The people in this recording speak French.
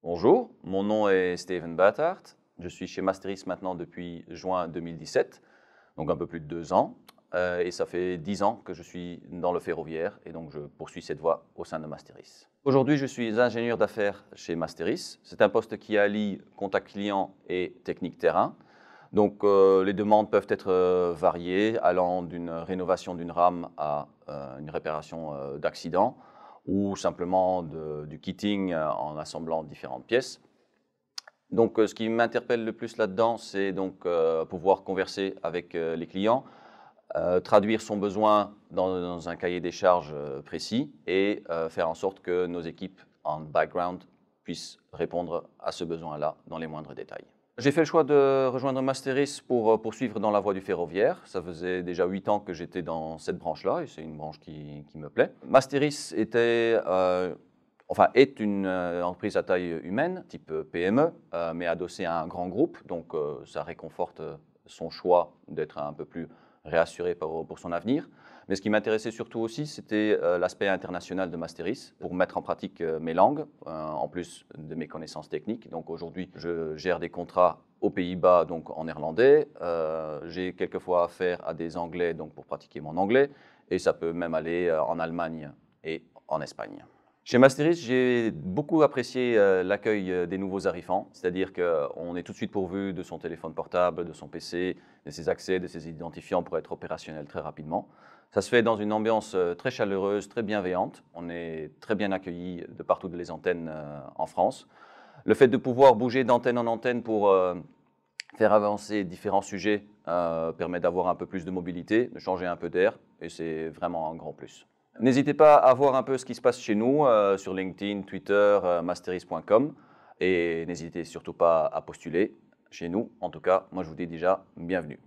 Bonjour, mon nom est Steven Bathart. Je suis chez Masteris maintenant depuis juin 2017, donc un peu plus de 2 ans. Et ça fait 10 ans que je suis dans le ferroviaire et donc je poursuis cette voie au sein de Masteris. Aujourd'hui, je suis ingénieur d'affaires chez Masteris. C'est un poste qui allie contact client et technique terrain. Donc les demandes peuvent être variées, allant d'une rénovation d'une rame à une réparation d'accident ou simplement du kitting en assemblant différentes pièces. Donc ce qui m'interpelle le plus là-dedans, c'est donc pouvoir converser avec les clients, traduire son besoin dans un cahier des charges précis et faire en sorte que nos équipes en background puissent répondre à ce besoin-là dans les moindres détails. J'ai fait le choix de rejoindre Masteris pour poursuivre dans la voie du ferroviaire. Ça faisait déjà 8 ans que j'étais dans cette branche-là et c'est une branche qui me plaît. Masteris est une entreprise à taille humaine, type PME, mais adossée à un grand groupe. Donc ça réconforte son choix d'être un peu plus réassuré pour son avenir. Mais ce qui m'intéressait surtout aussi, c'était l'aspect international de Masteris pour mettre en pratique mes langues, en plus de mes connaissances techniques. Donc aujourd'hui, je gère des contrats aux Pays-Bas, donc en néerlandais. J'ai quelquefois affaire à des Anglais donc pour pratiquer mon anglais. Et ça peut même aller en Allemagne et en Espagne. Chez Masteris, j'ai beaucoup apprécié l'accueil des nouveaux arrivants, c'est-à-dire qu'on est tout de suite pourvu de son téléphone portable, de son PC, de ses accès, de ses identifiants pour être opérationnel très rapidement. Ça se fait dans une ambiance très chaleureuse, très bienveillante. On est très bien accueillis de partout de les antennes en France. Le fait de pouvoir bouger d'antenne en antenne pour faire avancer différents sujets permet d'avoir un peu plus de mobilité, de changer un peu d'air, et c'est vraiment un grand plus. N'hésitez pas à voir un peu ce qui se passe chez nous sur LinkedIn, Twitter, masteris.com et n'hésitez surtout pas à postuler chez nous. En tout cas, moi je vous dis déjà bienvenue.